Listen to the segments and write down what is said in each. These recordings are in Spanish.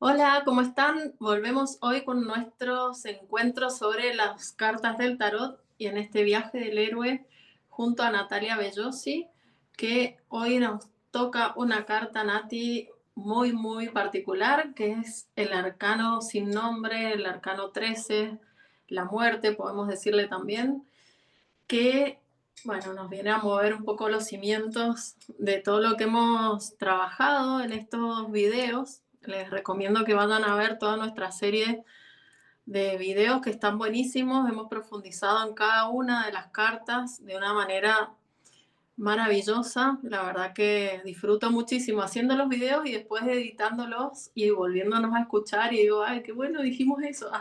Hola, ¿cómo están? Volvemos hoy con nuestros encuentros sobre las cartas del tarot y en este viaje del héroe junto a Natalia Bellosi, que hoy nos toca una carta, Nati, muy particular, que es el arcano sin nombre, el arcano 13, la muerte, podemos decirle también, que, bueno, nos viene a mover un poco los cimientos de todo lo que hemos trabajado en estos videos. Les recomiendo que vayan a ver toda nuestra serie de videos que están buenísimos. Hemos profundizado en cada una de las cartas de una manera maravillosa. La verdad que disfruto muchísimo haciendo los videos y después editándolos y volviéndonos a escuchar y digo, ay, qué bueno dijimos eso.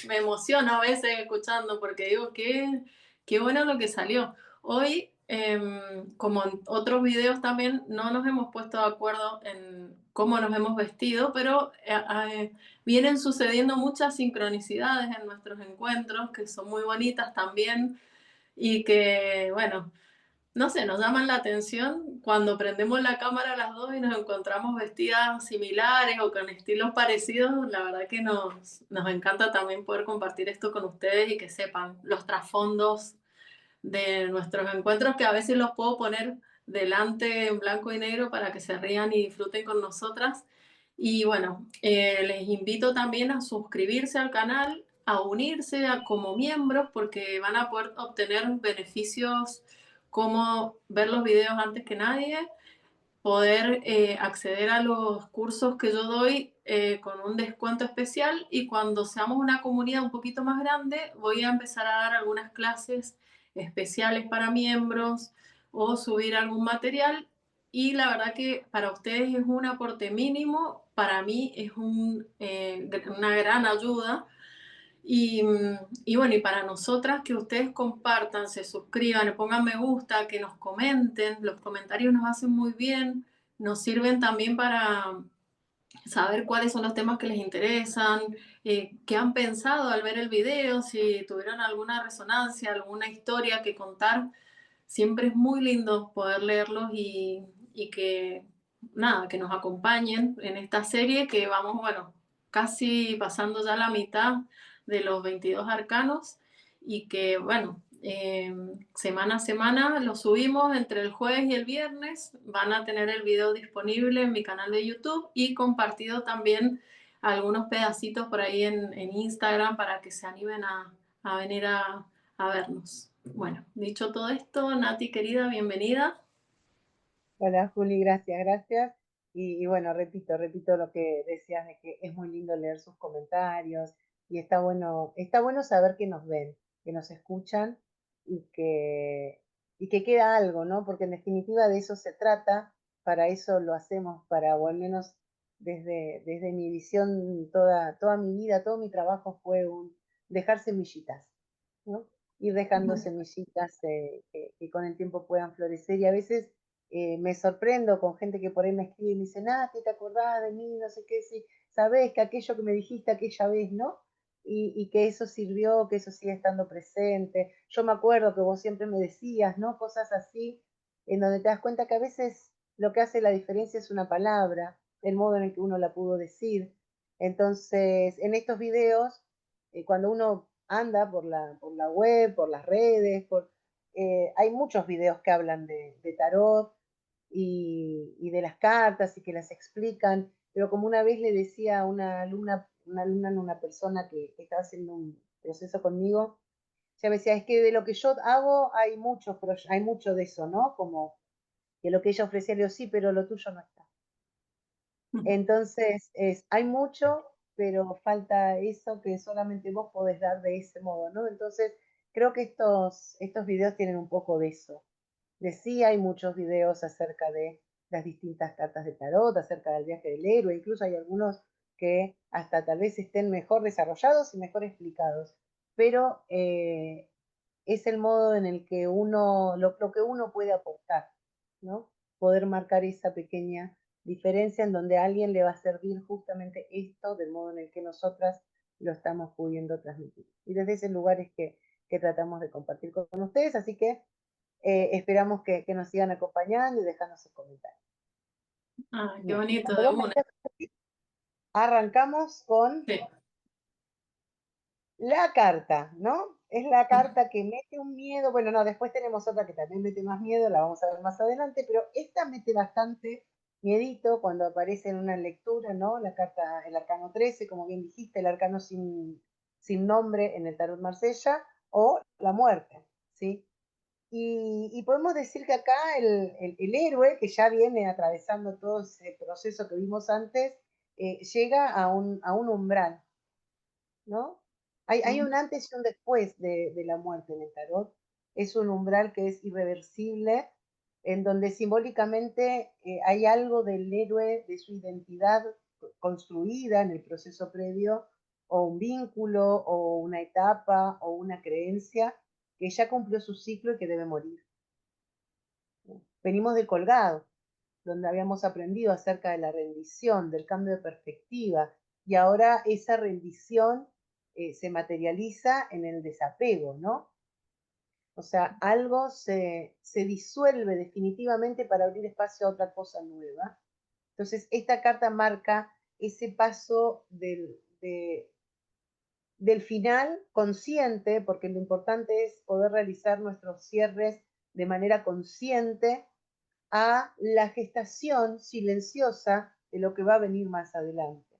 Me emociono a veces escuchando porque digo, qué bueno lo que salió. Hoy, como en otros videos también, no nos hemos puesto de acuerdo en cómo nos hemos vestido, pero vienen sucediendo muchas sincronicidades en nuestros encuentros que son muy bonitas también y que, bueno, no sé, nos llaman la atención cuando prendemos la cámara las dos y nos encontramos vestidas similares o con estilos parecidos. La verdad que nos encanta también poder compartir esto con ustedes y que sepan los trasfondos de nuestros encuentros, que a veces los puedo poner delante en blanco y negro para que se rían y disfruten con nosotras. Y bueno, les invito también a suscribirse al canal, a unirse como miembros, porque van a poder obtener beneficios como ver los videos antes que nadie, poder acceder a los cursos que yo doy con un descuento especial, y cuando seamos una comunidad un poquito más grande voy a empezar a dar algunas clases especiales para miembros o subir algún material, y la verdad que para ustedes es un aporte mínimo, para mí es una gran ayuda. Y bueno, y para nosotras, que ustedes compartan, se suscriban, le pongan me gusta, que nos comenten. Los comentarios nos hacen muy bien, nos sirven también para saber cuáles son los temas que les interesan, qué han pensado al ver el video, si tuvieron alguna resonancia, alguna historia que contar. Siempre es muy lindo poder leerlos y que, nada, que nos acompañen en esta serie que vamos, bueno, casi pasando ya la mitad de los 22 arcanos, y que, bueno, semana a semana lo subimos entre el jueves y el viernes. Van a tener el video disponible en mi canal de YouTube y compartido también algunos pedacitos por ahí en Instagram para que se animen a venir a vernos. Bueno, dicho todo esto, Nati querida, bienvenida. Hola Juli, gracias. Y bueno, repito lo que decías de que es muy lindo leer sus comentarios y está bueno saber que nos ven, que nos escuchan y y que queda algo, ¿no? Porque en definitiva de eso se trata, para eso lo hacemos, o al menos desde mi visión, toda mi vida, todo mi trabajo fue dejar semillitas, ¿no? Ir dejando semillitas que con el tiempo puedan florecer, y a veces me sorprendo con gente que por ahí me escribe y me dice, Nati, ¿te acordás de mí? No sé qué, si sabés que aquello que me dijiste aquella vez, ¿no? Y que eso sirvió, que eso sigue estando presente. Yo me acuerdo que vos siempre me decías, ¿no? Cosas así, en donde te das cuenta que a veces lo que hace la diferencia es una palabra, el modo en el que uno la pudo decir. Entonces, en estos videos, cuando uno anda por la web, por las redes, hay muchos videos que hablan de tarot, y de las cartas y que las explican, pero como una vez le decía a una persona que estaba haciendo un proceso conmigo, ella me decía, es que de lo que yo hago hay mucho de eso, ¿no? Como que lo que ella ofrecía, le digo, sí, pero lo tuyo no está. Entonces, hay mucho, pero falta eso que solamente vos podés dar de ese modo, ¿no? Entonces, creo que estos videos tienen un poco de eso. De sí hay muchos videos acerca de las distintas cartas de tarot, acerca del viaje del héroe, incluso hay algunos que hasta tal vez estén mejor desarrollados y mejor explicados, pero es el modo en el que lo que uno puede aportar, ¿no? Poder marcar esa pequeña diferencia en donde a alguien le va a servir justamente esto del modo en el que nosotras lo estamos pudiendo transmitir. Y desde ese lugar es que tratamos de compartir con ustedes, así que esperamos que nos sigan acompañando y dejando sus comentarios. Ah, qué Bien. bonito, Cuando de vos me una. decías, Arrancamos con Sí. la carta, ¿no? Es la carta que mete un miedo. Bueno, no, después tenemos otra que también mete más miedo, la vamos a ver más adelante, pero esta mete bastante miedito cuando aparece en una lectura, ¿no? La carta, el arcano 13, como bien dijiste, el arcano sin nombre en el tarot Marsella, o la muerte, ¿sí? Y podemos decir que acá el héroe, que ya viene atravesando todo ese proceso que vimos antes, llega a un umbral, ¿no? Hay un antes y un después de la muerte en el tarot. Es un umbral que es irreversible, en donde simbólicamente hay algo del héroe, de su identidad construida en el proceso previo, o un vínculo, o una etapa, o una creencia que ya cumplió su ciclo y que debe morir. Venimos del colgado, donde habíamos aprendido acerca de la rendición, del cambio de perspectiva, y ahora esa rendición se materializa en el desapego, ¿no? O sea, algo se disuelve definitivamente para abrir espacio a otra cosa nueva. Entonces, esta carta marca ese paso del final consciente, porque lo importante es poder realizar nuestros cierres de manera consciente a la gestación silenciosa de lo que va a venir más adelante,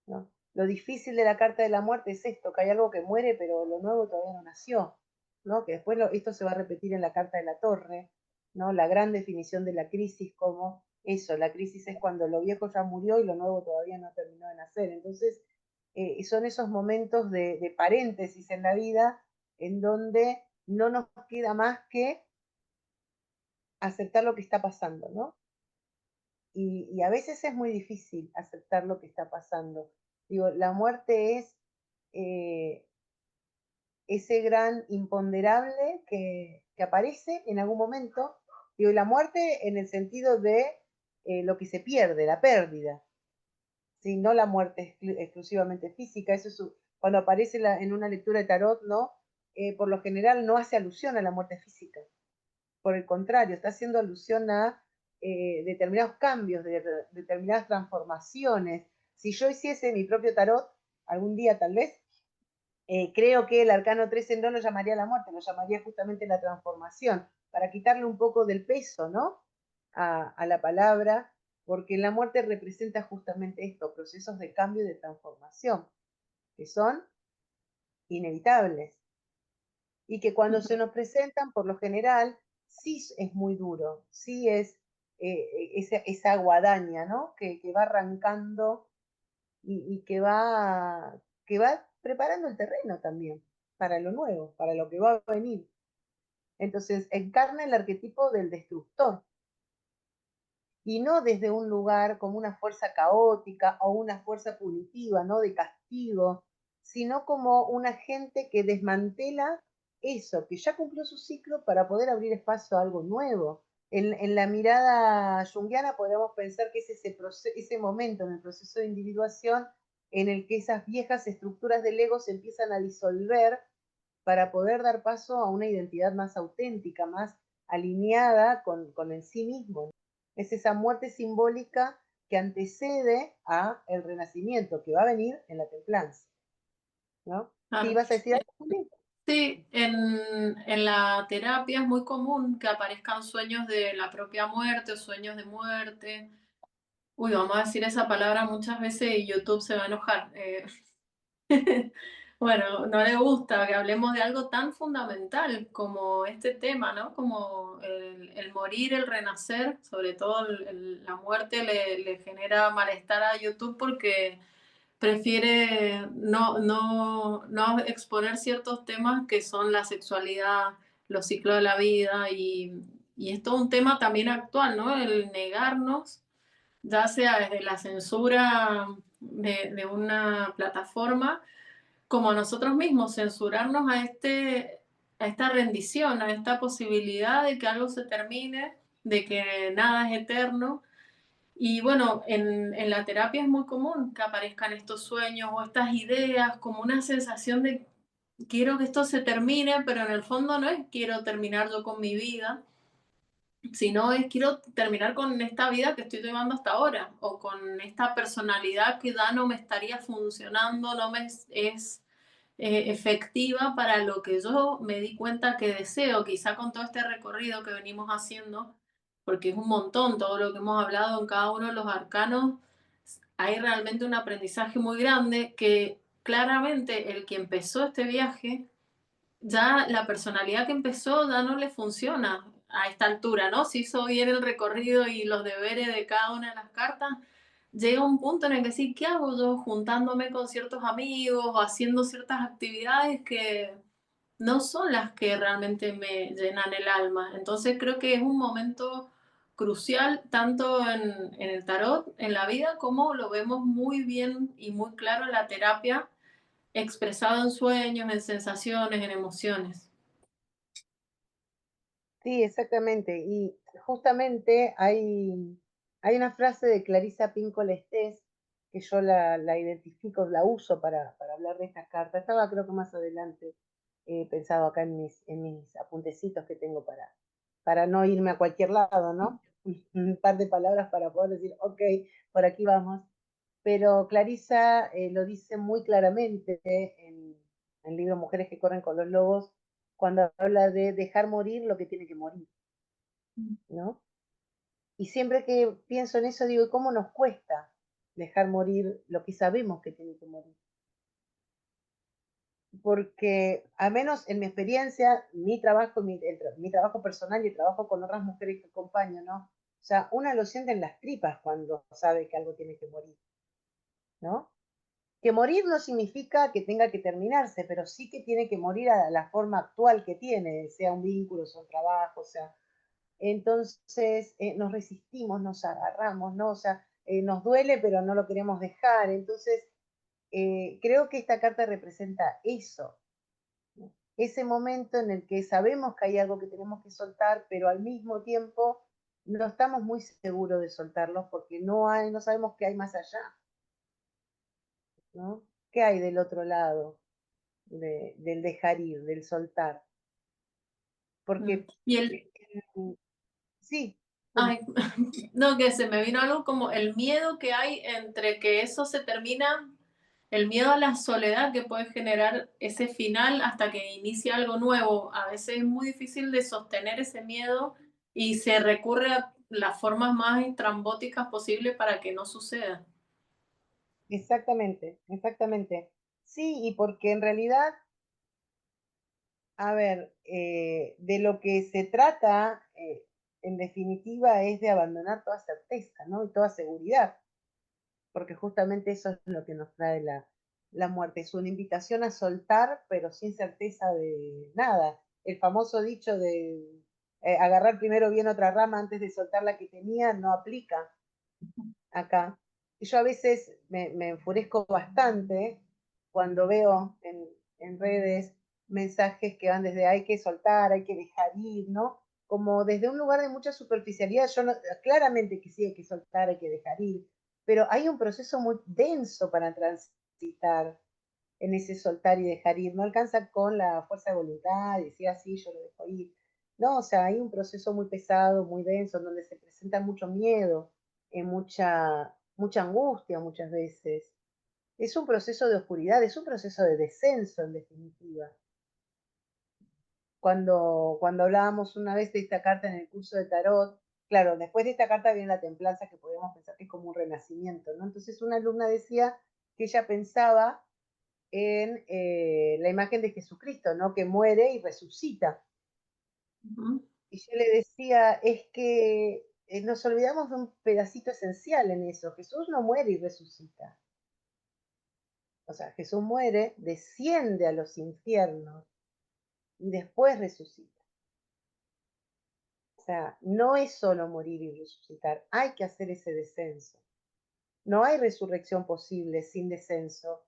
¿no? Lo difícil de la carta de la muerte es esto, que hay algo que muere, pero lo nuevo todavía no nació, ¿no? Que después esto se va a repetir en la carta de la torre, ¿no? La gran definición de la crisis como eso, la crisis es cuando lo viejo ya murió y lo nuevo todavía no terminó de nacer. Entonces, son esos momentos de paréntesis en la vida en donde no nos queda más que aceptar lo que está pasando, ¿no? Y a veces es muy difícil aceptar lo que está pasando. Digo, la muerte es eh, ese gran imponderable que aparece en algún momento. Digo, la muerte en el sentido de lo que se pierde, la pérdida, ¿sí? No la muerte exclusivamente física. Eso es cuando aparece en una lectura de tarot, ¿no? Por lo general no hace alusión a la muerte física. Por el contrario, está haciendo alusión a determinados cambios, determinadas transformaciones. Si yo hiciese mi propio tarot, algún día tal vez, creo que el arcano 13 no lo llamaría la muerte, lo llamaría justamente la transformación, para quitarle un poco del peso, ¿no? A la palabra, porque la muerte representa justamente esto, procesos de cambio y de transformación, que son inevitables y que cuando se nos presentan, por lo general, sí es muy duro, sí es esa guadaña, ¿no? Que va arrancando y que va preparando el terreno también para lo nuevo, para lo que va a venir. Entonces, encarna el arquetipo del destructor, y no desde un lugar como una fuerza caótica o una fuerza punitiva, ¿no? De castigo, sino como un agente que desmantela eso, que ya cumplió su ciclo para poder abrir espacio a algo nuevo. En la mirada junguiana podríamos pensar que es ese momento en el proceso de individuación en el que esas viejas estructuras del ego se empiezan a disolver para poder dar paso a una identidad más auténtica, más alineada con el sí mismo. Es esa muerte simbólica que antecede a el renacimiento, que va a venir en la templanza, ¿no? ¿Sí Claro. vas a decir algo, Juli? Sí, en la terapia es muy común que aparezcan sueños de la propia muerte o sueños de muerte. Uy, vamos a decir esa palabra muchas veces y YouTube se va a enojar. Bueno, no le gusta que hablemos de algo tan fundamental como este tema, ¿no? Como el morir, el renacer, sobre todo la muerte le genera malestar a YouTube porque prefiere no exponer ciertos temas que son la sexualidad, los ciclos de la vida y es todo un tema también actual, ¿no? El negarnos, ya sea desde la censura de una plataforma, como a nosotros mismos, censurarnos a esta rendición, a esta posibilidad de que algo se termine, de que nada es eterno. Y bueno, en la terapia es muy común que aparezcan estos sueños o estas ideas, como una sensación de quiero que esto se termine, pero en el fondo no es quiero terminar yo con mi vida, sino es quiero terminar con esta vida que estoy llevando hasta ahora, o con esta personalidad que ya no me estaría funcionando, no me es efectiva para lo que yo me di cuenta que deseo, quizá con todo este recorrido que venimos haciendo, porque es un montón todo lo que hemos hablado en cada uno de los arcanos, hay realmente un aprendizaje muy grande que claramente el que empezó este viaje, ya la personalidad que empezó ya no le funciona a esta altura, ¿no? Si hizo bien el recorrido y los deberes de cada una de las cartas, llega un punto en el que sí, ¿qué hago yo juntándome con ciertos amigos o haciendo ciertas actividades que no son las que realmente me llenan el alma? Entonces creo que es un momento crucial tanto en el tarot, en la vida, como lo vemos muy bien y muy claro en la terapia, expresado en sueños, en sensaciones, en emociones. Sí, exactamente. Y justamente hay una frase de Clarisa Pinkola Estés que yo la identifico, la uso para hablar de estas cartas. Estaba creo que más adelante pensado acá en mis apuntecitos que tengo para no irme a cualquier lado, ¿no? Un par de palabras para poder decir, ok, por aquí vamos. Pero Clarisa lo dice muy claramente en el libro Mujeres que corren con los lobos, cuando habla de dejar morir lo que tiene que morir, ¿no? Y siempre que pienso en eso digo, ¿cómo nos cuesta dejar morir lo que sabemos que tiene que morir? Porque, al menos en mi experiencia, mi trabajo, mi trabajo personal y el trabajo con otras mujeres que acompaño, ¿no? O sea, una lo siente en las tripas cuando sabe que algo tiene que morir, ¿no? Que morir no significa que tenga que terminarse, pero sí que tiene que morir a la forma actual que tiene, sea un vínculo, sea un trabajo, sea. Entonces nos resistimos, nos agarramos, ¿no? O sea, nos duele, pero no lo queremos dejar. Entonces, creo que esta carta representa eso, ¿no? Ese momento en el que sabemos que hay algo que tenemos que soltar, pero al mismo tiempo no estamos muy seguros de soltarlos porque no sabemos qué hay más allá, ¿no? ¿Qué hay del otro lado del dejar ir, del soltar? Porque Y el, sí, ay, no, que se me vino algo como el miedo que hay entre que eso se termina, el miedo a la soledad que puede generar ese final hasta que inicia algo nuevo. A veces es muy difícil de sostener ese miedo y se recurre a las formas más estrambóticas posibles para que no suceda. exactamente, exactamente. Sí, y porque en realidad, a ver, de lo que se trata, en definitiva, es de abandonar toda certeza, ¿no? Y toda seguridad, porque justamente eso es lo que nos trae la muerte. Es una invitación a soltar, pero sin certeza de nada. El famoso dicho de agarrar primero bien otra rama antes de soltar la que tenía no aplica acá. Y yo a veces me enfurezco bastante cuando veo en redes mensajes que van desde hay que soltar, hay que dejar ir, ¿no? Como desde un lugar de mucha superficialidad, yo no, claramente que sí hay que soltar, hay que dejar ir, pero hay un proceso muy denso para transitar en ese soltar y dejar ir, no alcanza con la fuerza de voluntad y decir así, yo lo dejo ir. No, o sea, hay un proceso muy pesado, muy denso, donde se presenta mucho miedo, mucha angustia muchas veces. Es un proceso de oscuridad, es un proceso de descenso en definitiva. Cuando hablábamos una vez de esta carta en el curso de tarot, claro, después de esta carta viene la templanza que podemos pensar que es como un renacimiento, ¿no? Entonces una alumna decía que ella pensaba en la imagen de Jesucristo, ¿no? Que muere y resucita. Ujú. Y yo le decía, es que nos olvidamos de un pedacito esencial en eso. Jesús no muere y resucita. O sea, Jesús muere, desciende a los infiernos y después resucita. O sea, no es solo morir y resucitar, hay que hacer ese descenso. No hay resurrección posible sin descenso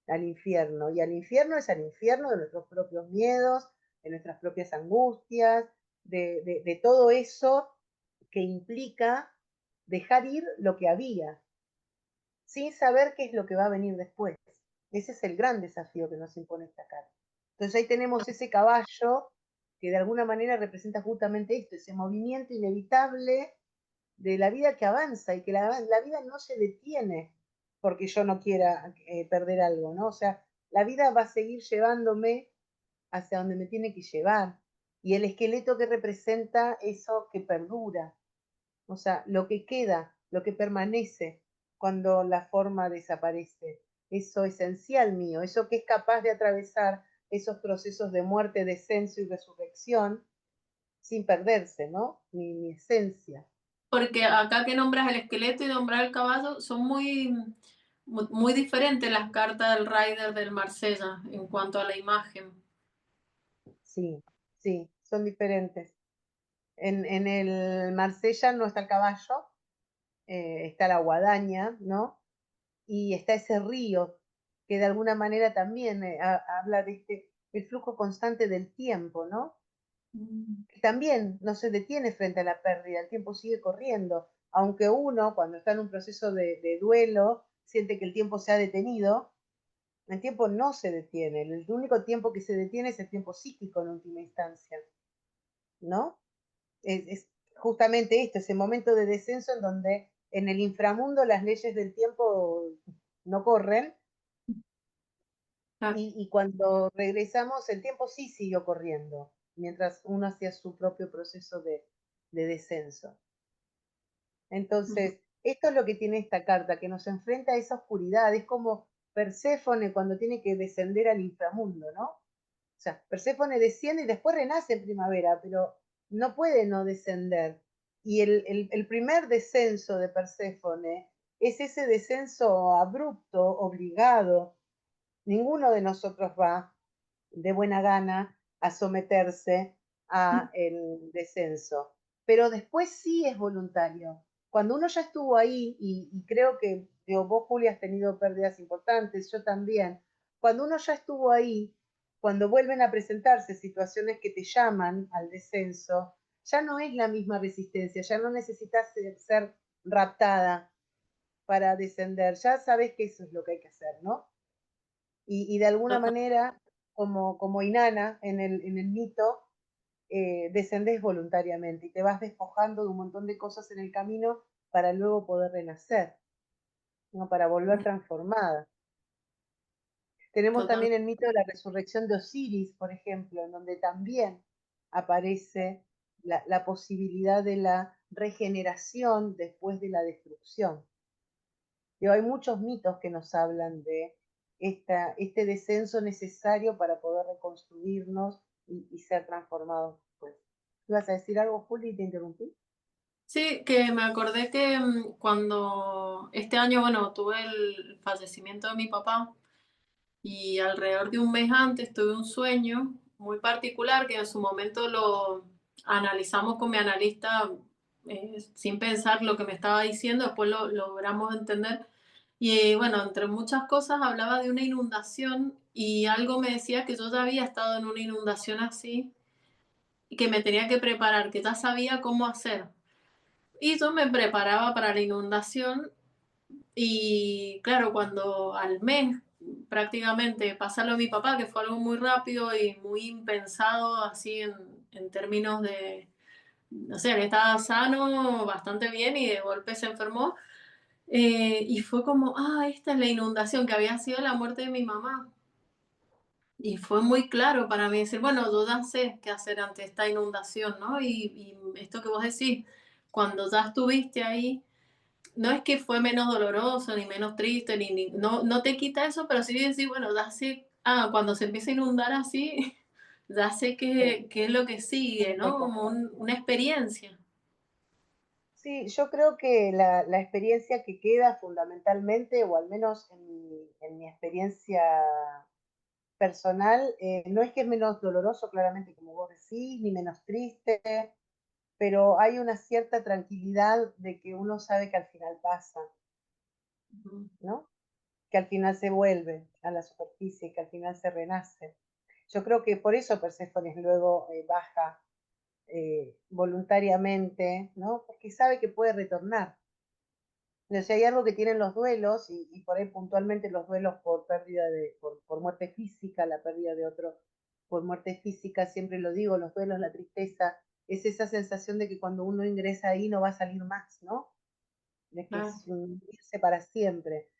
al infierno. Y al infierno es al infierno de nuestros propios miedos, de nuestras propias angustias, de todo eso que implica dejar ir lo que había, sin saber qué es lo que va a venir después. Ese es el gran desafío que nos impone esta carta. Entonces ahí tenemos ese caballo que de alguna manera representa justamente esto, ese movimiento inevitable de la vida que avanza y que la vida no se detiene porque yo no quiera perder algo, ¿no? O sea, la vida va a seguir llevándome hacia donde me tiene que llevar. Y el esqueleto que representa eso que perdura, o sea, lo que queda, lo que permanece cuando la forma desaparece, eso esencial mío, eso que es capaz de atravesar esos procesos de muerte, descenso y resurrección sin perderse, ¿no? Mi esencia. Porque acá que nombras el esqueleto y nombras el caballo, son muy diferentes las cartas del Rider del Marsella en cuanto a la imagen. Sí, sí, son diferentes. En el Marsella no está el caballo, está la guadaña, ¿no? Y está ese río que de alguna manera también habla de el flujo constante del tiempo, ¿no? Mm. Que también no se detiene frente a la pérdida, el tiempo sigue corriendo, aunque uno cuando está en un proceso de duelo siente que el tiempo se ha detenido, el tiempo no se detiene, el único tiempo que se detiene es el tiempo psíquico en última instancia, ¿no? Es justamente esto, ese momento de descenso en donde en el inframundo las leyes del tiempo no corren Claro. y cuando regresamos el tiempo sí siguió corriendo, mientras uno hacía su propio proceso de descenso. Ujú. Entonces, esto es lo que tiene esta carta, que nos enfrenta a esa oscuridad, es como Perséfone cuando tiene que descender al inframundo, ¿no? O sea, Perséfone desciende y después renace en primavera, pero no puede no descender. Y el primer descenso de Perséfone es ese descenso abrupto, obligado. Ninguno de nosotros va de buena gana a someterse a el descenso, pero después sí es voluntario. Cuando uno ya estuvo ahí, y creo que digo, vos, Julia, has tenido pérdidas importantes, yo también, cuando uno ya estuvo ahí, cuando vuelven a presentarse situaciones que te llaman al descenso, ya no es la misma resistencia, ya no necesitas ser raptada para descender, ya sabes que eso es lo que hay que hacer, ¿no? Y de alguna Total. manera, como Inanna en el mito, descendés voluntariamente y te vas despojando de un montón de cosas en el camino para luego poder renacer, ¿no? Para volver transformada. Tenemos Total. también el mito de la resurrección de Osiris, por ejemplo, en donde también aparece la posibilidad de la regeneración después de la destrucción. Hay muchos mitos que nos hablan de este descenso necesario para poder reconstruirnos y ser transformados después. ¿Ibas a decir algo, Juli, y te interrumpí? Sí, que me acordé que cuando este año, bueno, tuve el fallecimiento de mi papá y alrededor de un mes antes tuve un sueño muy particular que en su momento lo analizamos con mi analista sin pensar lo que me estaba diciendo, después lo logramos entender. Y bueno, entre muchas cosas hablaba de una inundación y algo me decía que yo ya había estado en una inundación así y que me tenía que preparar, que ya sabía cómo hacer. Y yo me preparaba para la inundación y claro, cuando al mes prácticamente pasa lo de mi papá, que fue algo muy rápido y muy impensado así en términos de, no sé, él estaba sano, bastante bien y de golpe se enfermó. Y fue como, ah, esta es la inundación que había sido la muerte de mi mamá. Y fue muy claro para mí decir, bueno, yo ya sé qué hacer ante esta inundación, ¿no? Y esto que vos decís, cuando ya estuviste ahí, no es que fue menos doloroso, ni menos triste, no, no te quita eso, pero sí decir, bueno, ya sé, cuando se empieza a inundar así, ya sé Sí, qué es lo que sigue, hay ¿no? que Como hacer. una experiencia. Sí, yo creo que la experiencia que queda fundamentalmente, o al menos en mi experiencia personal, no es que es menos doloroso, claramente, como vos decís, ni menos triste, pero hay una cierta tranquilidad de que uno sabe que al final pasa, Ujú. ¿no? Que al final se vuelve a la superficie, que al final se renace. Yo creo que por eso Perséfone luego baja voluntariamente, ¿no? Porque sabe que puede retornar. O sea, hay algo que tienen los duelos, y por ahí puntualmente los duelos por pérdida por muerte física, la pérdida de otro, por muerte física, siempre lo digo, los duelos, la tristeza, es esa sensación de que cuando uno ingresa ahí no va a salir más, ¿no? De que Claro. es hundirse para siempre.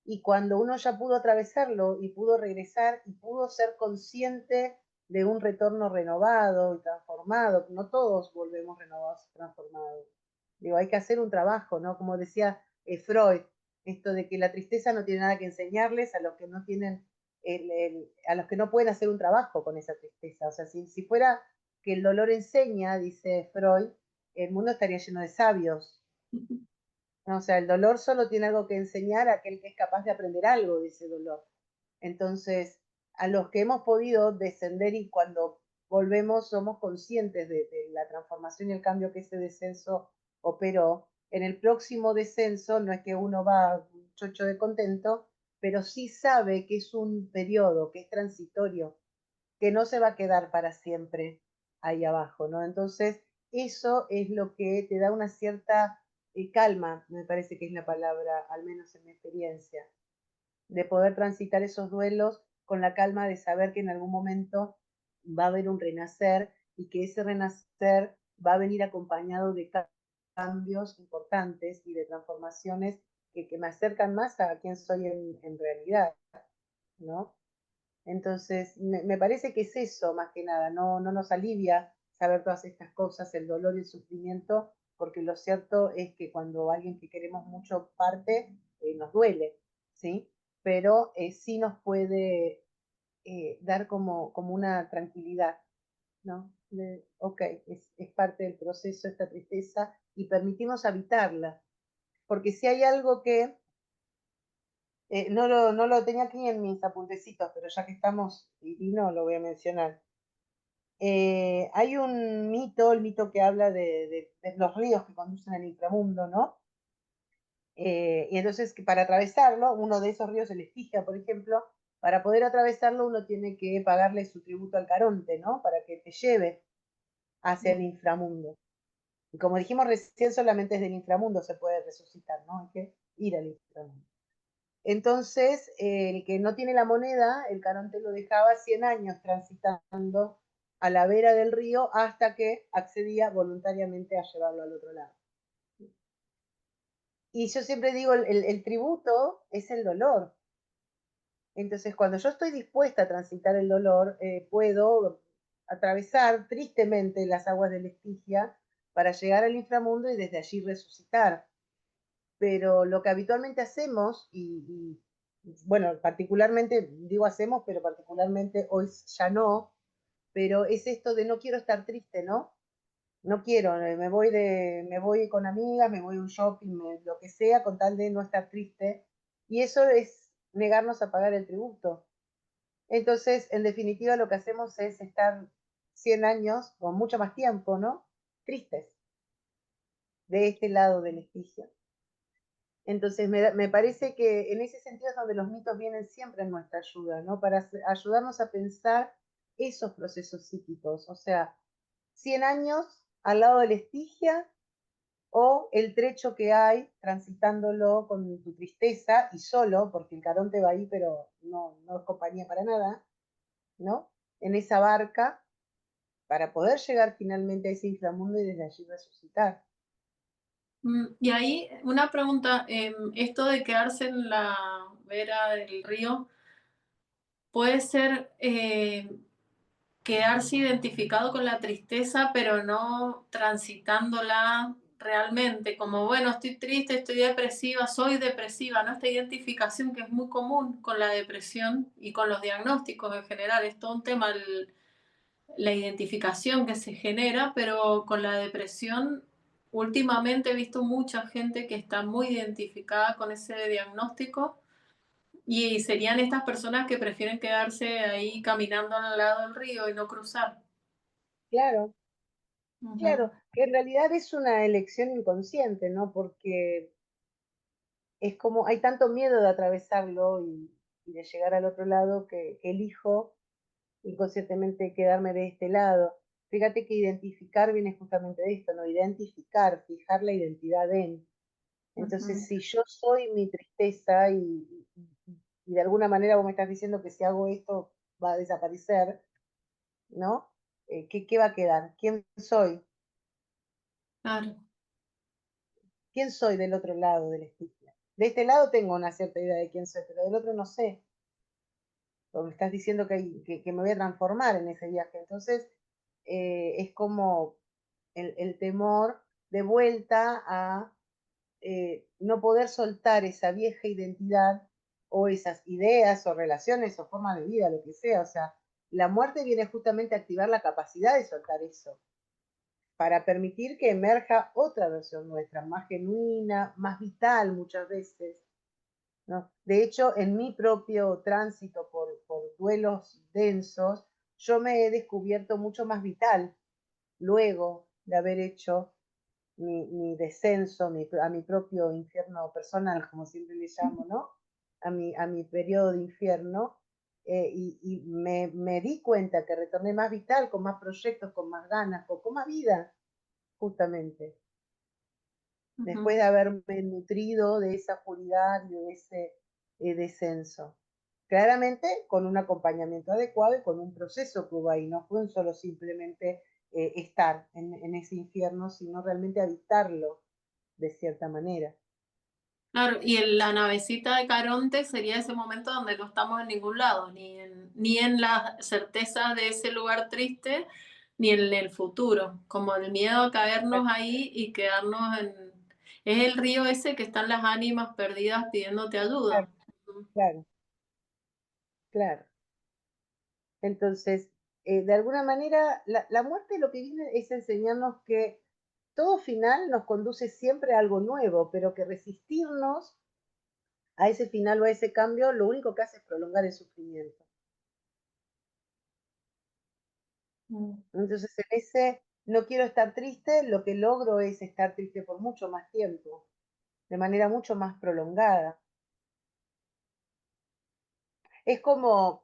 Y cuando uno ya pudo atravesarlo y pudo regresar y pudo ser consciente de un retorno renovado y transformado, no todos volvemos renovados y transformados. Digo, hay que hacer un trabajo, ¿no? Como decía Freud, esto de que la tristeza no tiene nada que enseñarles a los que no tienen, a los que no pueden hacer un trabajo con esa tristeza. O sea, si fuera que el dolor enseña, dice Freud, el mundo estaría lleno de sabios. O sea, el dolor solo tiene algo que enseñar a aquel que es capaz de aprender algo de ese dolor. Entonces, a los que hemos podido descender y cuando volvemos somos conscientes de la transformación y el cambio que ese descenso operó, en el próximo descenso no es que uno va chocho de contento, pero sí sabe que es un periodo, que es transitorio, que no se va a quedar para siempre ahí abajo, ¿no? Entonces, eso es lo que te da una cierta calma, me parece que es la palabra, al menos en mi experiencia, de poder transitar esos duelos con la calma de saber que en algún momento va a haber un renacer y que ese renacer va a venir acompañado de cambios importantes y de transformaciones que me acercan más a quién soy en realidad, ¿no? Entonces, me parece que es eso más que nada, no nos alivia saber todas estas cosas, el dolor y el sufrimiento, porque lo cierto es que cuando alguien que queremos mucho parte, nos duele, ¿sí? Pero sí nos puede dar como una tranquilidad, ¿no? Ok, es parte del proceso esta tristeza y permitimos habitarla, porque si hay algo que no lo tenía aquí en mis apuntecitos, pero ya que estamos, y no lo voy a mencionar. Hay un mito, el mito que habla de los ríos que conducen al inframundo, ¿no? Y entonces, que para atravesarlo, uno de esos ríos, el Estigia, por ejemplo, para poder atravesarlo uno tiene que pagarle su tributo al Caronte, ¿no? Para que te lleve hacia el inframundo. Y como dijimos recién, solamente desde el inframundo se puede resucitar, ¿no? Hay que ir al inframundo. Entonces, el que no tiene la moneda, el Caronte lo dejaba 100 años transitando a la vera del río hasta que accedía voluntariamente a llevarlo al otro lado. Y yo siempre digo, el tributo es el dolor. Entonces, cuando yo estoy dispuesta a transitar el dolor, puedo atravesar tristemente las aguas del Estigia para llegar al inframundo y desde allí resucitar. Pero lo que habitualmente hacemos, bueno, particularmente, digo hacemos, pero particularmente hoy ya no, pero es esto de no quiero estar triste, ¿no? No quiero, me voy con amigas, me voy a un shopping, lo que sea, con tal de no estar triste. Y eso es negarnos a pagar el tributo. Entonces, en definitiva, lo que hacemos es estar 100 años o mucho más tiempo, ¿no? Tristes, de este lado del estigio. Entonces, me parece que en ese sentido es donde los mitos vienen siempre en nuestra ayuda, ¿no? Para ayudarnos a pensar esos procesos psíquicos, o sea, 100 años al lado del Estigia o el trecho que hay transitándolo con tu tristeza y solo, porque el Caronte va ahí, pero no es compañía para nada, ¿no? En esa barca para poder llegar finalmente a ese inframundo y desde allí resucitar. Y ahí una pregunta, esto de quedarse en la vera del río, ¿puede ser quedarse identificado con la tristeza, pero no transitándola realmente? Como, bueno, estoy triste, estoy depresiva, soy depresiva, ¿no? Esta identificación que es muy común con la depresión y con los diagnósticos en general, es todo un tema la identificación que se genera, pero con la depresión últimamente he visto mucha gente que está muy identificada con ese diagnóstico y serían estas personas que prefieren quedarse ahí caminando al lado del río y no cruzar. Claro, Ujú. claro, que en realidad es una elección inconsciente, ¿no? Porque es como hay tanto miedo de atravesarlo y de llegar al otro lado que elijo inconscientemente quedarme de este lado. Fíjate que identificar viene justamente de esto, ¿no? Identificar, fijar la identidad en. Entonces, Ujú. si yo soy mi tristeza y de alguna manera vos me estás diciendo que si hago esto va a desaparecer, ¿no? ¿Qué va a quedar? ¿Quién soy? claro. ¿Quién soy del otro lado del estigma? De este lado tengo una cierta idea de quién soy, pero del otro no sé. Porque me estás diciendo que me voy a transformar en ese viaje. Entonces, es como el temor de vuelta a no poder soltar esa vieja identidad o esas ideas o relaciones o formas de vida, lo que sea. O sea, la muerte viene justamente a activar la capacidad de soltar eso, para permitir que emerja otra versión nuestra, más genuina, más vital muchas veces, ¿no? De hecho, en mi propio tránsito por duelos densos, yo me he descubierto mucho más vital luego de haber hecho mi descenso a mi propio infierno personal, como siempre le llamo, ¿no? A mi periodo de infierno. Y me di cuenta que retorné más vital, con más proyectos, con más ganas, con más vida, justamente, después Ujú. de haberme nutrido de esa oscuridad y de ese descenso. Claramente con un acompañamiento adecuado y con un proceso que hubo ahí, no fue un solo simplemente estar en ese infierno, sino realmente habitarlo de cierta manera. Claro, y en la navecita de Caronte sería ese momento donde no estamos en ningún lado, ni en la certeza de ese lugar triste, ni en el futuro, como el miedo a caernos ahí y quedarnos en... Es el río ese que están las ánimas perdidas pidiéndote Claro, ayuda. Ujú. claro, claro. Entonces, de alguna manera, la muerte lo que viene es enseñarnos que todo final nos conduce siempre a algo nuevo, pero que resistirnos a ese final o a ese cambio, lo único que hace es prolongar el sufrimiento. Mm. Entonces, en ese no quiero estar triste, lo que logro es estar triste por mucho más tiempo, de manera mucho más prolongada. Es como,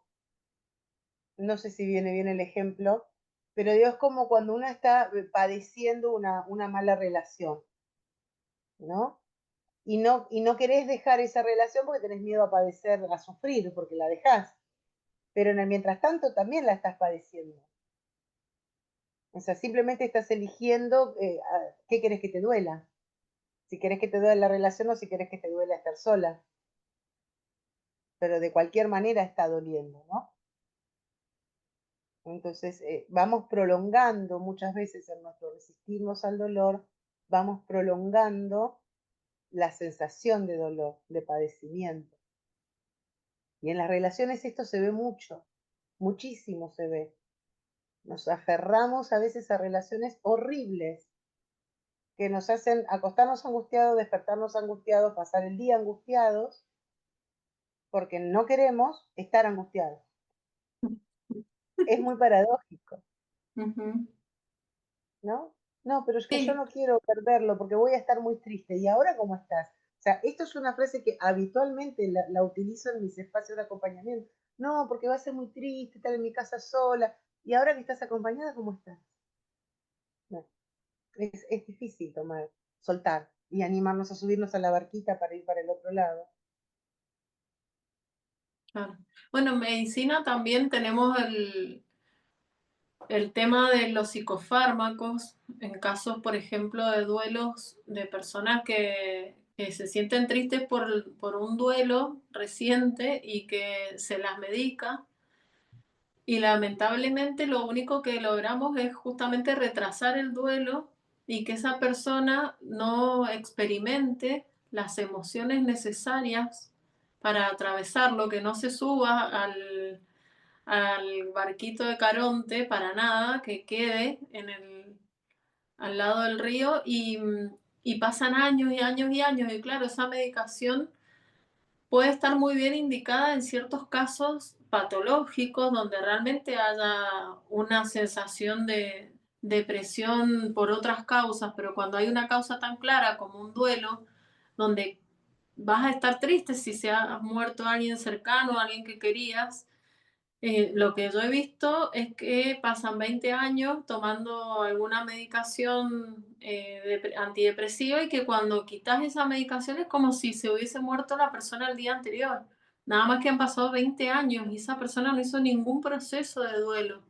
no sé si viene bien el ejemplo, pero digo, es como cuando uno está padeciendo una mala relación, ¿no? Y no querés dejar esa relación porque tenés miedo a padecer, a sufrir, porque la dejás. Pero en el mientras tanto también la estás padeciendo. O sea, simplemente estás eligiendo qué querés que te duela. Si querés que te duela la relación o si querés que te duela estar sola. Pero de cualquier manera está doliendo, ¿no? Entonces, vamos prolongando muchas veces en nuestro resistirnos al dolor, vamos prolongando la sensación de dolor, de padecimiento. Y en las relaciones esto se ve mucho, muchísimo se ve. Nos aferramos a veces a relaciones horribles que nos hacen acostarnos angustiados, despertarnos angustiados, pasar el día angustiados, porque no queremos estar angustiados. Es muy paradójico, Ujú. ¿no? No, pero es que yo Sí, no quiero perderlo porque voy a estar muy triste. ¿Y ahora cómo estás? O sea, esto es una frase que habitualmente la utilizo en mis espacios de acompañamiento. No, porque va a ser muy triste estar en mi casa sola. ¿Y ahora que estás acompañada, cómo estás? No, es difícil soltar y animarnos a subirnos a la barquita para ir para el otro lado. claro. Bueno, en medicina también tenemos el tema de los psicofármacos, en casos, por ejemplo, de duelos de personas que se sienten tristes por un duelo reciente y que se las medica. Y lamentablemente lo único que logramos es justamente retrasar el duelo y que esa persona no experimente las emociones necesarias para atravesarlo, que no se suba al barquito de Caronte para nada, que quede al lado del río y pasan años y años y años. Y claro, esa medicación puede estar muy bien indicada en ciertos casos patológicos donde realmente haya una sensación de depresión por otras causas, pero cuando hay una causa tan clara como un duelo, donde vas a estar triste si se ha muerto alguien cercano, alguien que querías, lo que yo he visto es que pasan 20 años tomando alguna medicación antidepresiva y que cuando quitas esa medicación es como si se hubiese muerto la persona el día anterior. Nada más que han pasado 20 años y esa persona no hizo ningún proceso de duelo.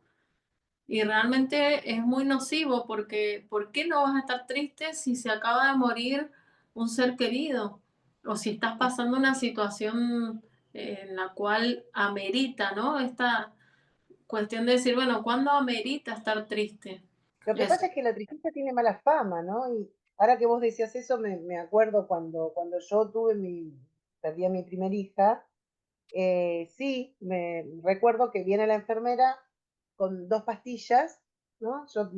Y realmente es muy nocivo porque ¿por qué no vas a estar triste si se acaba de morir un ser querido? O si estás pasando una situación en la cual amerita, ¿no? Esta cuestión de decir, bueno, ¿cuándo amerita estar triste? Lo que Eso. pasa es que la tristeza tiene mala fama, ¿no? Y ahora que vos decías eso, me acuerdo cuando yo perdí a mi primer hija, sí, me recuerdo que viene la enfermera con 2 pastillas, ¿no? Yo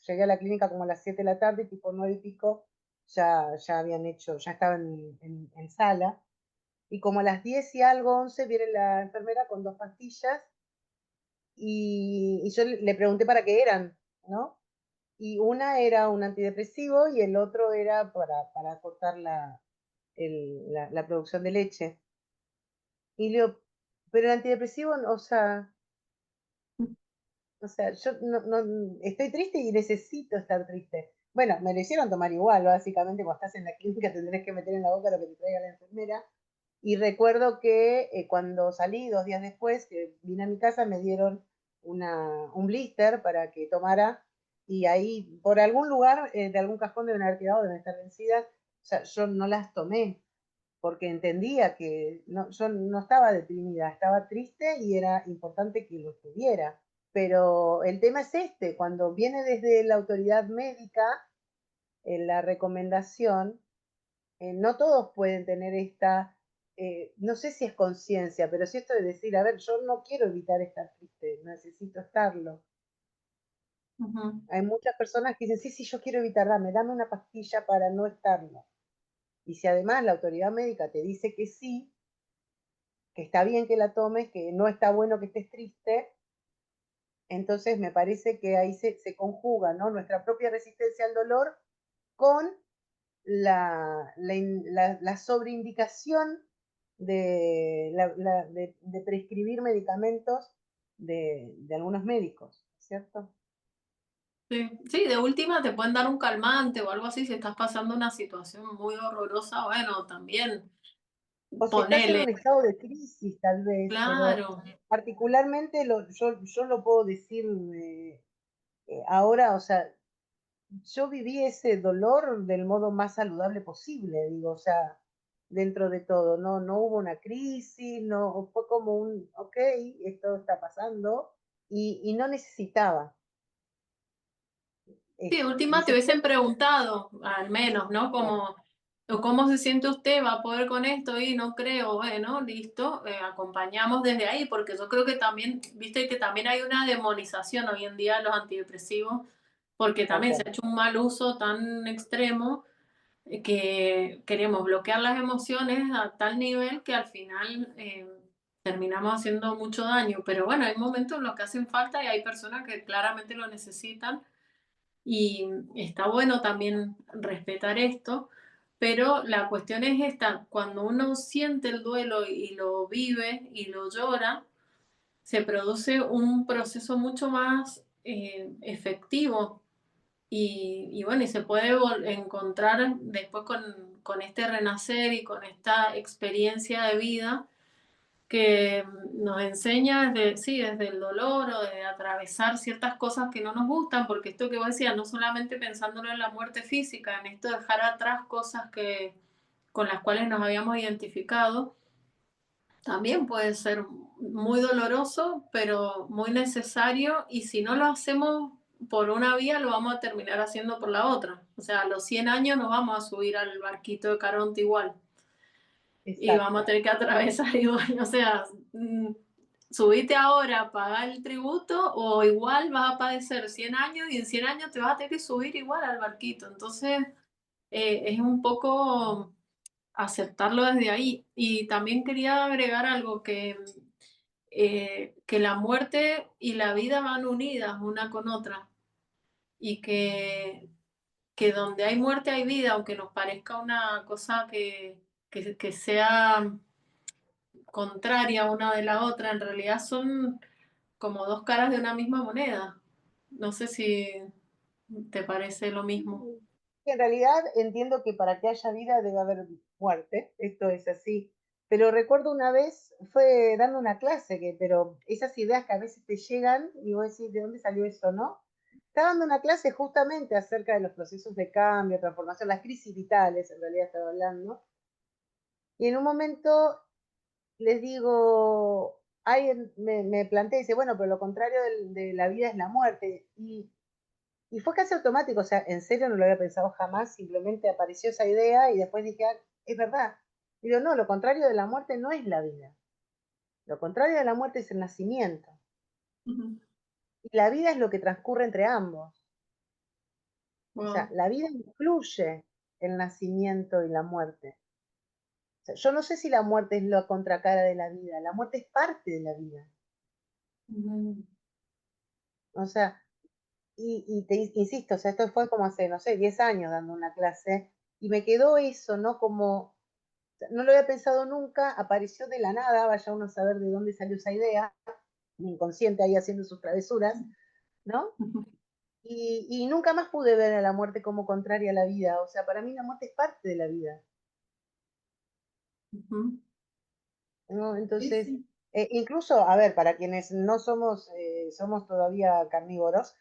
llegué a la clínica como a las 7 de la tarde, tipo 9 y pico, ya habían hecho, ya estaba en sala, y como a las 10 y algo, 11, viene la enfermera con 2 pastillas, y yo le pregunté para qué eran, ¿no? Y una era un antidepresivo y el otro era para cortar la producción de leche. Y le digo, pero el antidepresivo, o sea, yo estoy triste y necesito estar triste. Bueno, me lo hicieron tomar igual, básicamente, cuando estás en la clínica tendrás que meter en la boca lo que te traiga la enfermera. Y recuerdo que cuando salí 2 días después, que vine a mi casa, me dieron un blister para que tomara. Y ahí, por algún lugar, de algún cajón deben haber quedado, deben estar vencidas. O sea, yo no las tomé porque entendía que no, yo no estaba deprimida, estaba triste y era importante que lo estuviera. Pero el tema es este, cuando viene desde la autoridad médica, la recomendación, no todos pueden tener esta, no sé si es conciencia, pero sí esto de decir, a ver, yo no quiero evitar estar triste, necesito estarlo. Ujú. Hay muchas personas que dicen, sí, sí, yo quiero evitar, dame una pastilla para no estarlo. Y si además la autoridad médica te dice que sí, que está bien que la tomes, que no está bueno que estés triste, entonces me parece que ahí se conjuga, ¿no? Nuestra propia resistencia al dolor con la sobreindicación de prescribir medicamentos de algunos médicos, ¿cierto? Sí, sí, de última te pueden dar un calmante o algo así si estás pasando una situación muy horrorosa, bueno, también O si estás en ponele, un estado de crisis, tal vez, pero claro. particularmente yo lo puedo decir ahora, o sea, yo viví ese dolor del modo más saludable posible, digo, o sea, dentro de todo, no hubo una crisis, no fue como ok, esto está pasando, y no necesitaba Sí, de eso. última te Después, hubiesen preguntado, al menos, ¿no? Como, o ¿cómo se siente usted? ¿Va a poder con esto? Y no creo, bueno, listo, acompañamos desde ahí, porque yo creo que también, viste que también hay una demonización hoy en día de los antidepresivos, porque tal también se cual. ha hecho un mal uso tan extremo que queremos bloquear las emociones a tal nivel que al final terminamos haciendo mucho daño. Pero bueno, hay momentos en los que hacen falta y hay personas que claramente lo necesitan y está bueno también respetar esto, pero la cuestión es esta, cuando uno siente el duelo y lo vive y lo llora, se produce un proceso mucho más efectivo y bueno, y se puede encontrar después con este renacer y con esta experiencia de vida que nos enseña desde, sí, desde el dolor o de atravesar ciertas cosas que no nos gustan, porque esto que vos decías, no solamente pensándolo en la muerte física, en esto de dejar atrás cosas que, con las cuales nos habíamos identificado, también puede ser muy doloroso, pero muy necesario, y si no lo hacemos por una vía, lo vamos a terminar haciendo por la otra. O sea, a los 100 años nos vamos a subir al barquito de Caronte igual y vamos a Exacto. tener que atravesar igual, o sea, mm, subite ahora, paga el tributo o igual vas a padecer 100 años y en 100 años te vas a tener que subir igual al barquito. Entonces, es un poco aceptarlo desde ahí. Y también quería agregar algo que la muerte y la vida van unidas una con otra y que donde hay muerte hay vida, aunque nos parezca una cosa que sea contraria una de la otra, en realidad son como dos caras de una misma moneda. No sé si te parece lo mismo. En realidad entiendo que para que haya vida debe haber muerte, esto es así. Pero recuerdo una vez, fue dando una clase, pero esas ideas que a veces te llegan y vos decís, ¿de dónde salió eso, no? Estaba dando una clase justamente acerca de los procesos de cambio, transformación, las crisis vitales, en realidad estaba hablando. Y en un momento les digo, alguien me plantea y dice, bueno, pero lo contrario de la vida es la muerte. Y fue casi automático, o sea, en serio no lo había pensado jamás, simplemente apareció esa idea y después dije, ah, es verdad. Digo, no, lo contrario de la muerte no es la vida. Lo contrario de la muerte es el nacimiento. Ujú. Y la vida es lo que transcurre entre ambos. O sea, Wow. la vida incluye el nacimiento y la muerte. O sea, yo no sé si la muerte es la contracara de la vida. La muerte es parte de la vida. Ujú. O sea, y te insisto, o sea, esto fue como hace, no sé, 10 años dando una clase, y me quedó eso, ¿no? Como, no lo había pensado nunca, apareció de la nada, vaya uno a saber de dónde salió esa idea, mi inconsciente ahí haciendo sus travesuras, ¿no? Ujú. Y nunca más pude ver a la muerte como contraria a la vida. O sea, para mí la muerte es parte de la vida, Ujú. ¿no? Sí, Entonces, sí. incluso, a ver, para quienes no somos, somos todavía carnívoros,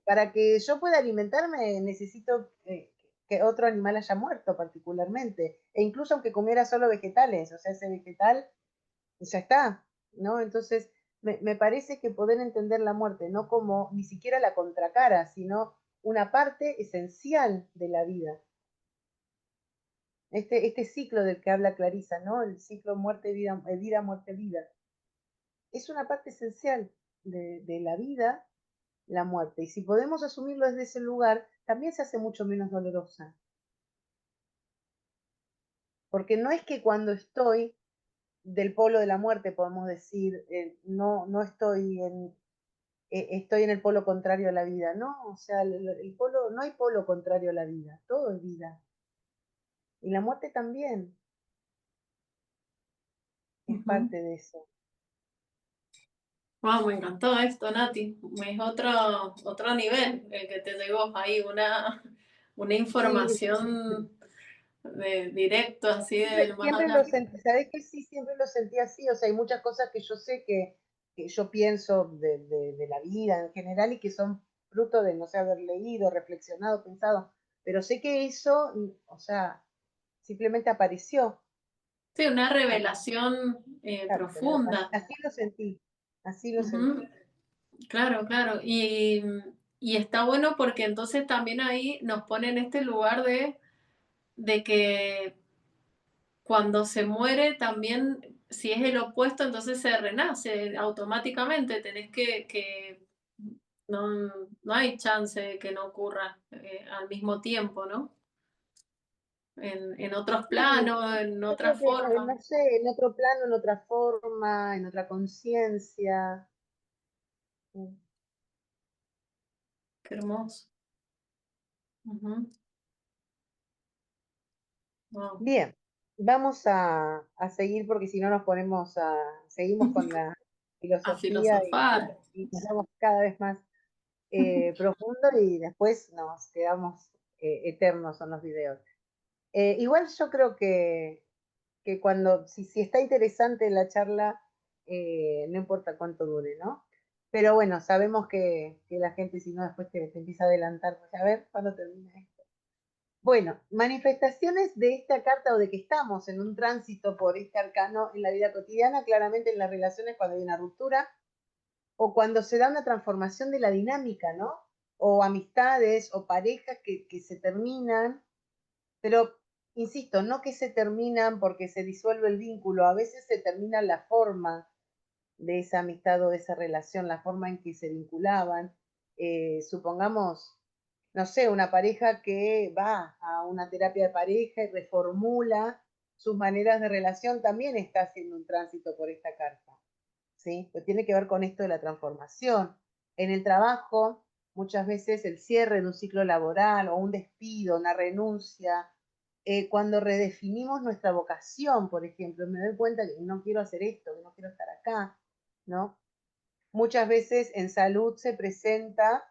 para que yo pueda alimentarme necesito que otro animal haya muerto particularmente. E incluso aunque comiera solo vegetales, o sea, ese vegetal ya está, ¿no? Entonces, me parece que poder entender la muerte no como ni siquiera la contracara, sino una parte esencial de la vida. Este ciclo del que habla Clarisa, ¿no? El ciclo muerte-vida, vida, muerte-vida. Es una parte esencial de la vida, la muerte. Y si podemos asumirlo desde ese lugar, también se hace mucho menos dolorosa. Porque no es que cuando estoy del polo de la muerte, podemos decir, no, no estoy estoy en el polo contrario a la vida. No, o sea, el polo, no hay polo contrario a la vida, todo es vida. Y la muerte también es Ujú. parte de eso. Wow, me encantó esto, Nati. Es otro nivel el que te llegó ahí, una Sí, sí, sí. información de directo, así Siempre, del más siempre lo allá. sentí, ¿sabés que sí? Siempre lo sentí así, o sea, hay muchas cosas que yo sé que yo pienso de la vida en general y que son fruto de, no sé, haber leído, reflexionado, pensado, pero sé que eso, o sea, simplemente apareció. Sí, una Apareció, revelación exacto, profunda. así lo sentí, así lo Ujú. sentí. Claro, claro. Y está bueno porque entonces también ahí nos pone en este lugar de que cuando se muere también, si es el opuesto, entonces se renace automáticamente. Tenés que no, no hay chance de que no ocurra al mismo tiempo, ¿no? En otros Sí, planos, en yo otra creo que, forma. no sé, en otro plano, en otra forma, en otra conciencia. Qué hermoso. Ujú. Wow. Bien, vamos a seguir porque si no nos ponemos seguimos con la A filosofía filosofar. y nos vamos cada vez más profundo y después nos quedamos eternos en los videos. Igual yo creo que cuando, si está interesante la charla, no importa cuánto dure, ¿no? Pero bueno, sabemos que la gente, si no, después te empieza a adelantar, pues a ver cuándo termina esto. Bueno, manifestaciones de esta carta o de que estamos en un tránsito por este arcano en la vida cotidiana, claramente en las relaciones cuando hay una ruptura o cuando se da una transformación de la dinámica, ¿no? O amistades o parejas que se terminan, pero insisto, no que se terminan porque se disuelve el vínculo, a veces se termina la forma de esa amistad o de esa relación, la forma en que se vinculaban. Supongamos, no sé, una pareja que va a una terapia de pareja y reformula sus maneras de relación, también está haciendo un tránsito por esta carta, ¿sí? Pues tiene que ver con esto de la transformación. En el trabajo, muchas veces el cierre de un ciclo laboral o un despido, una renuncia, cuando redefinimos nuestra vocación, por ejemplo, me doy cuenta que no quiero hacer esto, que no quiero estar acá, ¿no? Muchas veces en salud se presenta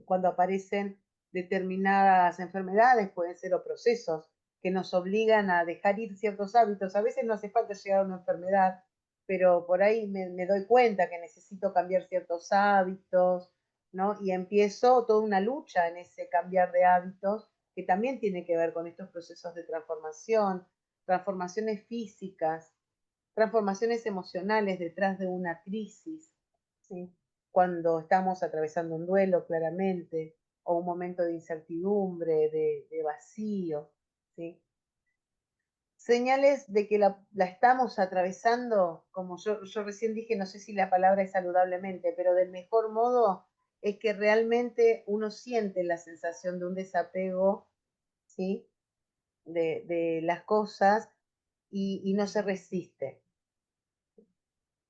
cuando aparecen determinadas enfermedades, pueden ser o procesos que nos obligan a dejar ir ciertos hábitos. A veces no hace falta llegar a una enfermedad, pero por ahí me doy cuenta que necesito cambiar ciertos hábitos, ¿no? Y empiezo toda una lucha en ese cambiar de hábitos, que también tiene que ver con estos procesos de transformación, transformaciones físicas, transformaciones emocionales detrás de una crisis, ¿sí? Cuando estamos atravesando un duelo, claramente, o un momento de incertidumbre, de vacío, ¿sí? Señales de que la estamos atravesando, como yo recién dije, no sé si la palabra es saludablemente, pero del mejor modo es que realmente uno siente la sensación de un desapego, ¿sí? De las cosas y no se resiste.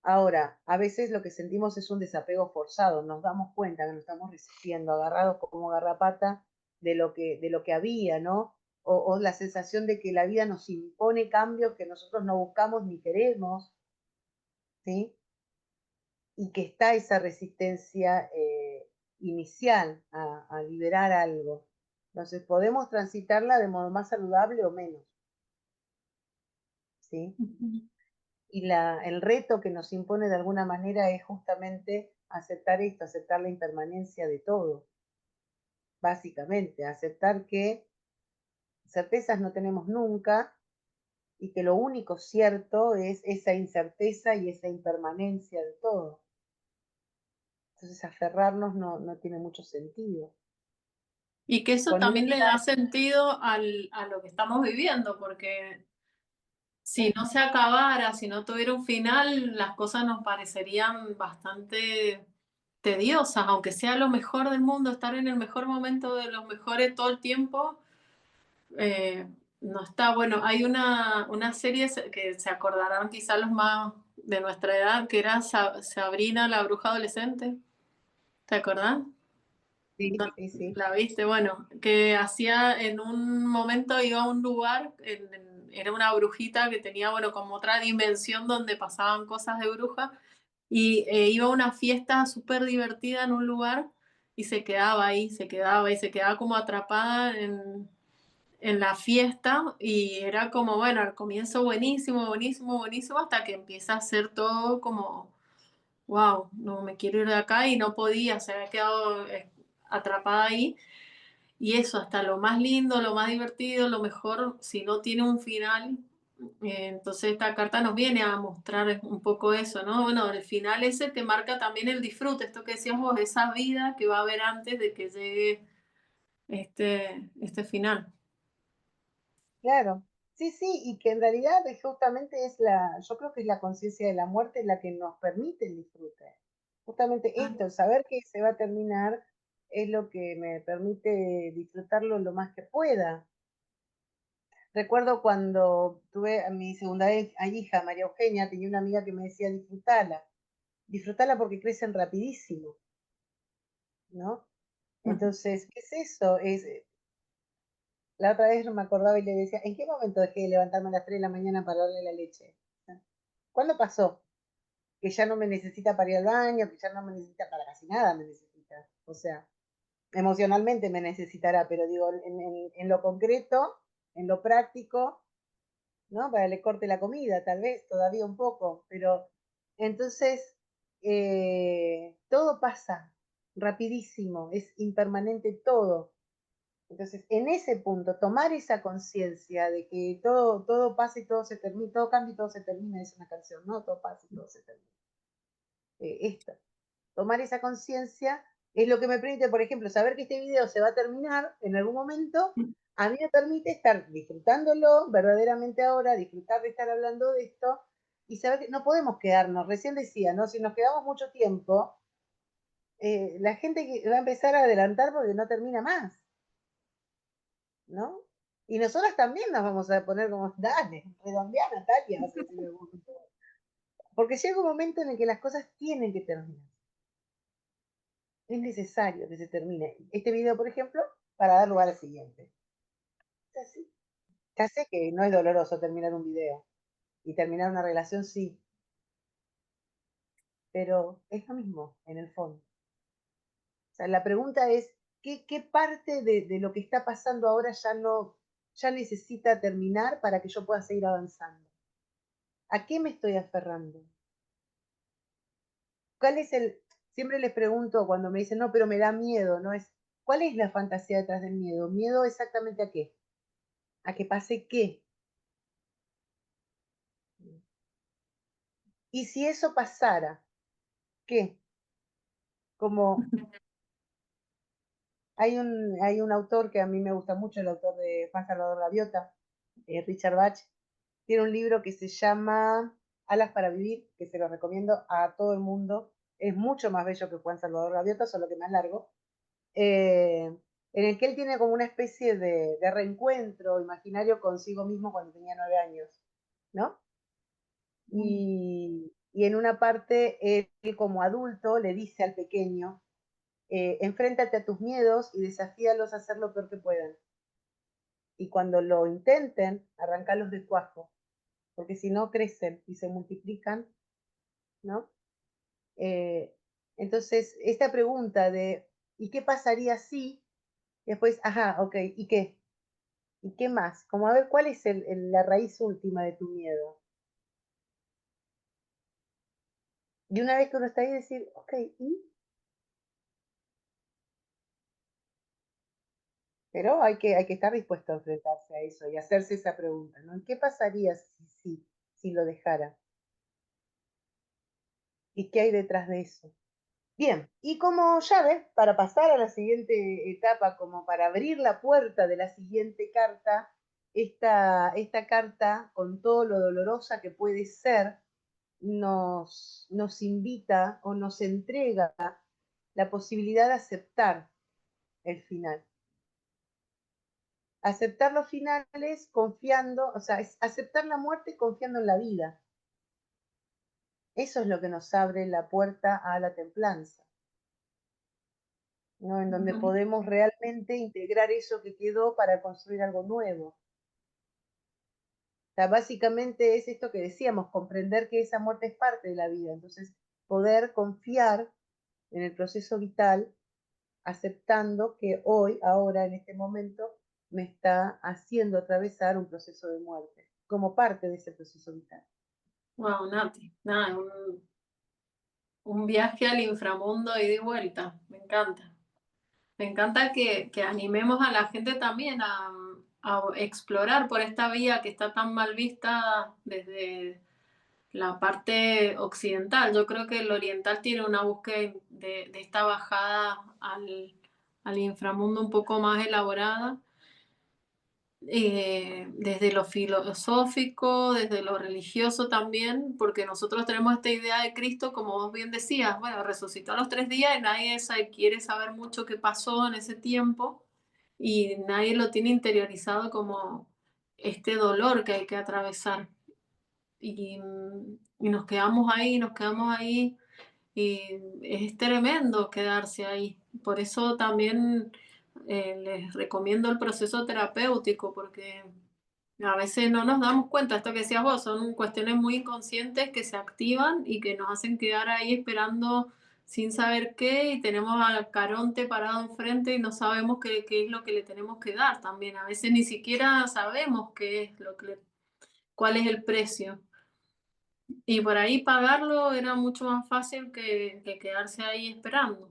Ahora, a veces lo que sentimos es un desapego forzado, nos damos cuenta que nos estamos resistiendo, agarrados como garrapata de lo que había, ¿no? O la sensación de que la vida nos impone cambios que nosotros no buscamos ni queremos, ¿sí? Y que está esa resistencia inicial a liberar algo. Entonces, podemos transitarla de modo más saludable o menos, ¿sí? Ujú. Y el reto que nos impone de alguna manera es justamente aceptar esto, aceptar la impermanencia de todo, básicamente, aceptar que certezas no tenemos nunca y que lo único cierto es esa incerteza y esa impermanencia de todo. Entonces aferrarnos no tiene mucho sentido. Y que eso Con también le da esta, sentido a lo que estamos viviendo, porque si no se acabara, si no tuviera un final, las cosas nos parecerían bastante tediosas, aunque sea lo mejor del mundo, estar en el mejor momento de los mejores todo el tiempo, eh, no está bueno. Hay una serie que se acordarán quizás los más de nuestra edad, que era Sabrina la bruja adolescente, ¿te acordás? sí, No, sí, sí, la viste, bueno, que hacía en un momento iba a un lugar, era una brujita que tenía, bueno, como otra dimensión donde pasaban cosas de bruja, y iba a una fiesta súper divertida en un lugar y se quedaba ahí, se quedaba como atrapada en la fiesta y era como, bueno, al comienzo buenísimo, buenísimo, buenísimo, hasta que empieza a ser todo como wow, no me quiero ir de acá y no podía, se había quedado atrapada ahí. Y eso, hasta lo más lindo, lo más divertido, lo mejor, si no tiene un final, entonces esta carta nos viene a mostrar un poco eso, ¿no? Bueno, el final ese te marca también el disfrute, esto que decías vos, esa vida que va a haber antes de que llegue este final. claro. Sí, sí, y que en realidad justamente yo creo que es la conciencia de la muerte la que nos permite el disfrute. Justamente Ah, esto, el saber que se va a terminar es lo que me permite disfrutarlo lo más que pueda. Recuerdo cuando tuve a mi segunda hija, María Eugenia, tenía una amiga que me decía, disfrutala porque crecen rapidísimo, ¿no? ujú. Entonces, ¿qué es eso? La otra vez no me acordaba y le decía, ¿en qué momento dejé de levantarme a las 3 de la mañana para darle la leche? ¿Cuándo pasó? Que ya no me necesita para ir al baño, que ya no me necesita para casi nada, me necesita. O sea, emocionalmente me necesitará, pero digo, en lo concreto, en lo práctico, ¿no? Para que le corte la comida, tal vez, todavía un poco, pero entonces todo pasa rapidísimo, es impermanente todo. Entonces, en ese punto, tomar esa conciencia de que todo pasa y todo se termina, todo cambia y todo se termina, es una canción, ¿no? Todo pasa y todo se termina. Esto, tomar esa conciencia es lo que me permite, por ejemplo, saber que este video se va a terminar en algún momento, a mí me permite estar disfrutándolo verdaderamente ahora, disfrutar de estar hablando de esto y saber que no podemos quedarnos, recién decía, ¿no? Si nos quedamos mucho tiempo, la gente va a empezar a adelantar porque no termina más, ¿no? Y nosotras también nos vamos a poner como, dale, redondea Natalia, vas a decir en algún momento. Porque llega un momento en el que las cosas tienen que terminar. Es necesario que se termine este video, por ejemplo, para dar lugar al siguiente. Es así. Ya sé que no es doloroso terminar un video y terminar una relación, sí, pero es lo mismo en el fondo. O sea, la pregunta es, ¿qué parte de lo que está pasando ahora ya necesita terminar para que yo pueda seguir avanzando? ¿A qué me estoy aferrando? ¿Cuál es el, siempre les pregunto cuando me dicen, no, pero me da miedo, no es, ¿cuál es la fantasía detrás del miedo? ¿Miedo exactamente a qué? ¿A que pase qué? Y si eso pasara, ¿qué? Como hay un autor que a mí me gusta mucho, el autor de Juan Salvador Gaviota, Richard Bach, tiene un libro que se llama Alas para Vivir, que se lo recomiendo a todo el mundo. Es mucho más bello que Juan Salvador Gaviota, solo que más largo. En el que él tiene como una especie de reencuentro imaginario consigo mismo cuando tenía 9 años, ¿no? Y en una parte, él como adulto le dice al pequeño, enfréntate a tus miedos y desafíalos a hacer lo peor que puedan. Y cuando lo intenten, arrancalos de cuajo, porque si no crecen y se multiplican, ¿no? Eh, entonces, esta pregunta de, ¿y qué pasaría si? Después, ajá, ok, ¿y qué? ¿Y qué más? Como a ver, ¿cuál es la raíz última de tu miedo? Y una vez que uno está ahí, decir, ok, ¿y? Pero hay que estar dispuesto a enfrentarse a eso y hacerse esa pregunta, ¿no? ¿Qué pasaría si lo dejara? ¿Y qué hay detrás de eso? Bien, y como llave, para pasar a la siguiente etapa, como para abrir la puerta de la siguiente carta, esta carta, con todo lo dolorosa que puede ser, nos invita o nos entrega la posibilidad de aceptar el final. Aceptar los finales confiando, o sea, es aceptar la muerte confiando en la vida. Eso es lo que nos abre la puerta a la templanza, ¿no? En donde podemos realmente integrar eso que quedó para construir algo nuevo. O sea, básicamente es esto que decíamos, comprender que esa muerte es parte de la vida, entonces poder confiar en el proceso vital, aceptando que hoy, ahora, en este momento, me está haciendo atravesar un proceso de muerte, como parte de ese proceso vital. Wow, Nati, nada, un viaje al inframundo y de vuelta, me encanta. Me encanta que animemos a la gente también a explorar por esta vía que está tan mal vista desde la parte occidental. Yo creo que el oriental tiene una búsqueda de esta bajada al inframundo un poco más elaborada, desde lo filosófico, desde lo religioso también, porque nosotros tenemos esta idea de Cristo, como vos bien decías, bueno, resucitó a los 3 días y nadie quiere saber mucho qué pasó en ese tiempo y nadie lo tiene interiorizado como este dolor que hay que atravesar. Y nos quedamos ahí, y es tremendo quedarse ahí. Por eso también les recomiendo el proceso terapéutico, porque a veces no nos damos cuenta, esto que decías vos, son cuestiones muy inconscientes que se activan y que nos hacen quedar ahí esperando sin saber qué, y tenemos al Caronte parado enfrente y no sabemos qué es lo que le tenemos que dar también. A veces ni siquiera sabemos qué es cuál es el precio. Y por ahí pagarlo era mucho más fácil que quedarse ahí esperando.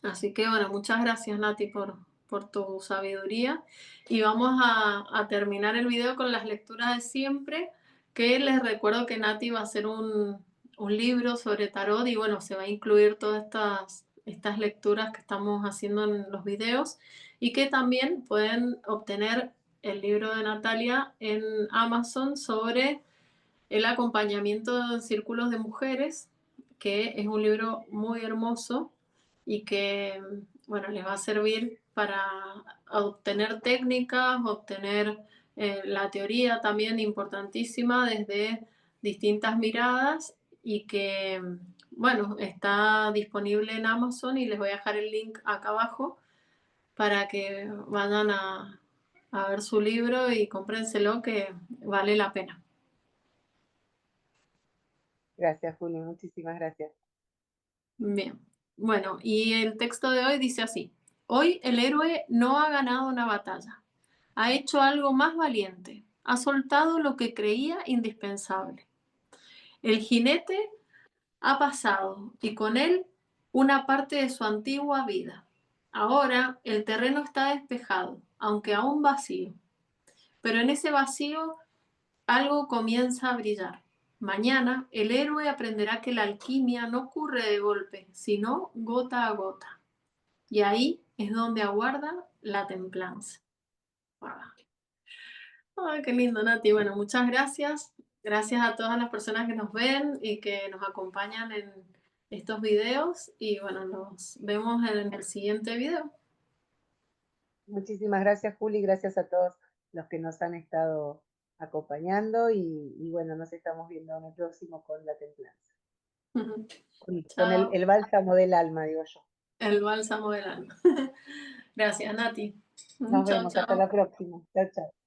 Así que bueno, muchas gracias Nati por tu sabiduría. Y vamos a terminar el video con las lecturas de siempre, que les recuerdo que Nati va a hacer un libro sobre tarot y bueno, se va a incluir todas estas lecturas que estamos haciendo en los videos y que también pueden obtener el libro de Natalia en Amazon sobre el acompañamiento en círculos de mujeres, que es un libro muy hermoso y que, bueno, les va a servir para obtener técnicas, obtener la teoría también importantísima desde distintas miradas y que, bueno, está disponible en Amazon y les voy a dejar el link acá abajo para que vayan a ver su libro y cómprenselo que vale la pena. Gracias, Julio, muchísimas gracias. Bien, bueno, y el texto de hoy dice así: hoy el héroe no ha ganado una batalla, ha hecho algo más valiente, ha soltado lo que creía indispensable. El jinete ha pasado y con él una parte de su antigua vida. Ahora el terreno está despejado, aunque aún vacío, pero en ese vacío algo comienza a brillar. Mañana el héroe aprenderá que la alquimia no ocurre de golpe, sino gota a gota. Y ahí es donde aguarda la templanza. Wow. Ay, qué lindo, Nati. Bueno, muchas gracias. Gracias a todas las personas que nos ven y que nos acompañan en estos videos. Y bueno, nos vemos en el siguiente video. Muchísimas gracias, Juli, gracias a todos los que nos han estado acompañando y bueno, nos estamos viendo en el próximo con la templanza, con Chao. el bálsamo del alma, digo yo. El bálsamo del alma. Gracias, Nati. Nos Chao, vemos, hasta chao. la próxima. Chao, chao.